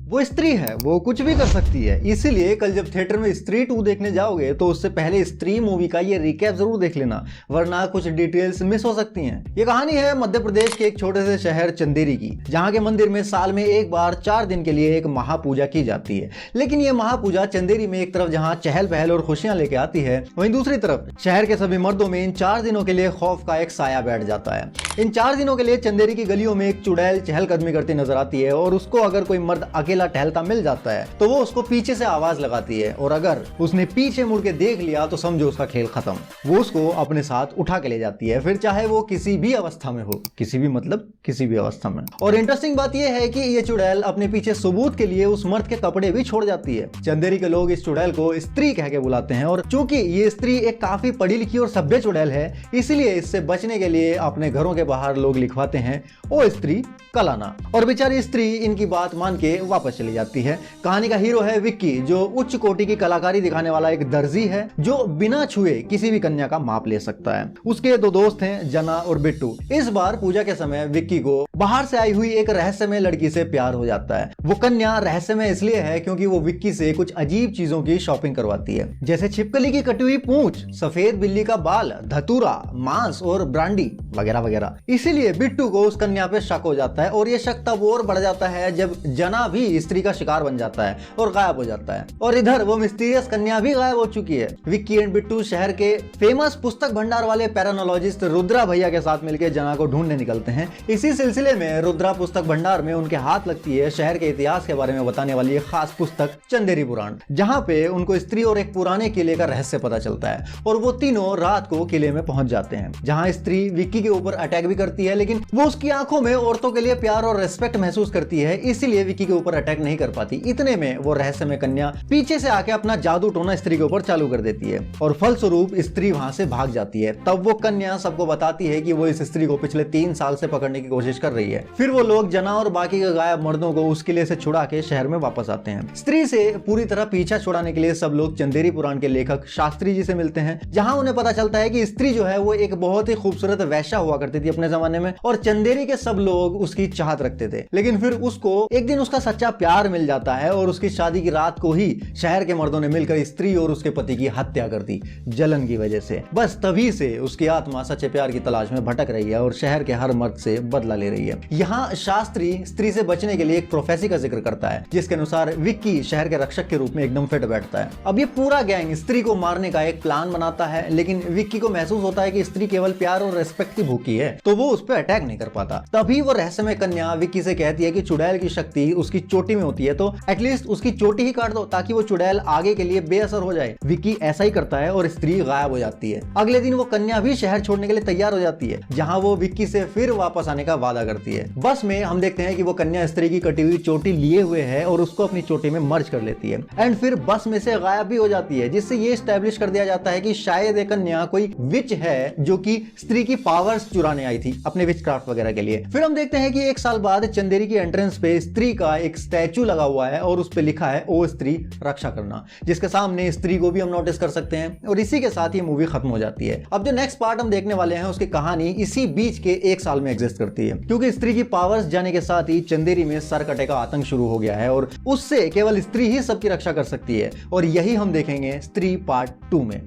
वो स्त्री है, वो कुछ भी कर सकती है। इसीलिए कल जब थिएटर में स्त्री 2 देखने जाओगे तो उससे पहले स्त्री मूवी का ये रिकैप जरूर देख लेना, वरना कुछ डिटेल्स मिस हो सकती हैं। ये कहानी है मध्य प्रदेश के एक छोटे से शहर चंदेरी की, जहाँ के मंदिर में साल में एक बार 4 दिन के लिए एक महापूजा की जाती है। लेकिन ये महापूजा चंदेरी में एक तरफ जहाँ चहल पहल और खुशियां लेके आती है, वहीं दूसरी तरफ शहर के सभी मर्दों में इन 4 दिनों के लिए खौफ का एक साया बैठ जाता है। इन 4 दिनों के लिए चंदेरी की गलियों में एक चुड़ैल चहलकदमी करती नजर आती है और उसको अगर कोई मर्द अकेला टहलता मिल जाता है तो वो उसको पीछे से आवाज लगाती है, और अगर उसने पीछे मुड़ के देख लिया तो समझो उसका खेल खत्म। वो उसको अपने साथ उठा के ले जाती है, फिर चाहे वो किसी भी अवस्था में हो, किसी भी मतलब किसी भी अवस्था में। और इंटरेस्टिंग बात यह है कि ये चुड़ैल अपने पीछे सबूत के लिए उस मर्द के कपड़े भी छोड़ जाती है। चंदेरी के लोग इस चुड़ैल को स्त्री कह के बुलाते हैं, और चूंकि ये स्त्री एक काफी पढ़ी लिखी और सभ्य चुड़ैल है, इसलिए इससे बचने के लिए अपने घरों के बाहर लोग लिखवाते हैं, ओ स्त्री कल आना। और बेचारी स्त्री इनकी बात मान के वापस चली जाती है। कहानी का हीरो है विक्की, जो उच्च कोटि की कलाकारी दिखाने वाला एक दर्जी है, जो बिना छुए किसी भी कन्या का माप ले सकता है। उसके 2 दोस्त हैं, जना और बिट्टू। इस बार पूजा के समय विक्की को बाहर से आई हुई एक रहस्यमय लड़की से प्यार हो जाता है। वो कन्या रहस्यमय इसलिए है क्योंकि वो विक्की से कुछ अजीब चीजों की शॉपिंग करवाती है, जैसे छिपकली की कटी हुई पूंछ, सफेद बिल्ली का बाल, धतूरा, मांस और ब्रांडी वगैरह वगैरह। इसीलिए बिट्टू को उस कन्या पे शक हो जाता है, और ये शक तब और बढ़ जाता है जब जना भी स्त्री का शिकार बन जाता है और गायब हो जाता है। और इधर वो मिस्टीरियस कन्या भी गायब हो चुकी है। विक्की एंड बिट्टू शहर के फेमस पुस्तक भंडार वाले पैरानोलॉजिस्ट रुद्रा भैया के साथ मिलकर जना को ढूंढने निकलते हैं। इसी सिलसिले में रुद्रा पुस्तक भंडार में उनके हाथ लगती है शहर के इतिहास के बारे में बताने वाली एक खास पुस्तक चंदेरी पुराण, जहां पे उनको स्त्री और एक पुराने किले का रहस्य पता चलता है। और वो तीनों रात को किले में पहुंच जाते हैं, जहां स्त्री विक्की के ऊपर अटैक भी करती है, लेकिन वो उसकी आंखों में औरतों के लिए प्यार और रेस्पेक्ट महसूस करती है, इसीलिए विक्की के ऊपर अटैक नहीं कर पाती। इतने में वो रहस्यमय कन्या पीछे से आके अपना जादू टोना स्त्री के ऊपर चालू कर देती है, और फलस्वरूप स्त्री वहां से भाग जाती है। तब वो कन्या सबको बताती है कि वो इस स्त्री को पिछले 3 साल से पकड़ने की कोशिश कर रही है। फिर वो लोग जना और बाकी के गायब मर्दों को उस किले से छुड़ा के शहर में वापस आते हैं। स्त्री से पूरी तरह पीछा छुड़ाने के लिए सब लोग चंदेरी पुराण के लेखक शास्त्री जी से मिलते हैं, जहां उन्हें पता चलता है कि स्त्री जो है वो एक बहुत ही खूबसूरत वैश्या हुआ करती थी अपने जमाने में, और चंदेरी के सब लोग उसकी चाहत रखते थे। लेकिन फिर उसको एक दिन उसका सच्चा प्यार मिल जाता है, और उसकी शादी की रात को ही शहर के मर्दों ने मिलकर स्त्री और उसके पति की हत्या कर दी, जलन की वजह से। बस तभी से उसकी आत्मा सच्चे प्यार की तलाश में भटक रही है और शहर के हर मर्द से बदला ले रही है। यहाँ शास्त्री स्त्री से बचने के लिए एक प्रोफेसी का जिक्र करता है, जिसके अनुसार विक्की शहर के रक्षक के रूप में एकदम फिट बैठता है। अब ये पूरा गैंग स्त्री को मारने का एक प्लान बनाता है, लेकिन विक्की को महसूस होता है कि स्त्री केवल प्यार और रेस्पेक्ट की भूखी है, तो वो उस पर अटैक नहीं कर पाता। तभी वो रहस्यमय कन्या विक्की से कहती है कि चुड़ैल की शक्ति उसकी चोटी में होती है, तो एटलीस्ट उसकी चोटी ही काट दो ताकि वो चुड़ैल आगे के लिए बेअसर हो जाए। विक्की ऐसा ही करता है और स्त्री गायब हो जाती है। अगले दिन वो कन्या भी शहर छोड़ने के लिए तैयार हो जाती है, जहां वो विक्की से फिर वापस आने का वादा करती है। बस में हम देखते हैं कि वो कन्या स्त्री की कटी हुई चोटी लिए हुए है और उसको अपनी चोटी में मर्ज कर लेती है, एंड फिर बस में से गायब भी हो जाती है, जिससे ये एस्टैब्लिश कर दिया जाता है कि शायद एक कन्या कोई विच है जो कि स्त्री की पावर्स चुराने आई थी अपने विच क्राफ्ट वगैरह के लिए। फिर हम देखते हैं कि 1 साल बाद चंदेरी की एंट्रेंस पे स्त्री का एक स्टैचू लगा हुआ है, और उस पे लिखा है ओ स्त्री रक्षा करना, जिसके सामने स्त्री को भी हम नोटिस कर सकते हैं। और इसी के साथ ये मूवी खत्म हो जाती है। अब जो नेक्स्ट पार्ट हम देखने वाले हैं उसकी कहानी इसी बीच के 1 साल में एग्जिस्ट करती है, क्योंकि स्त्री की पावर्स जाने के साथ ही चंदेरी में सरकटे का आतंक शुरू हो गया है, और उससे केवल स्त्री ही सबकी रक्षा कर सकती है। और यही हम देखेंगे स्त्री पार्ट 2 में।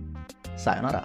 सायोनारा।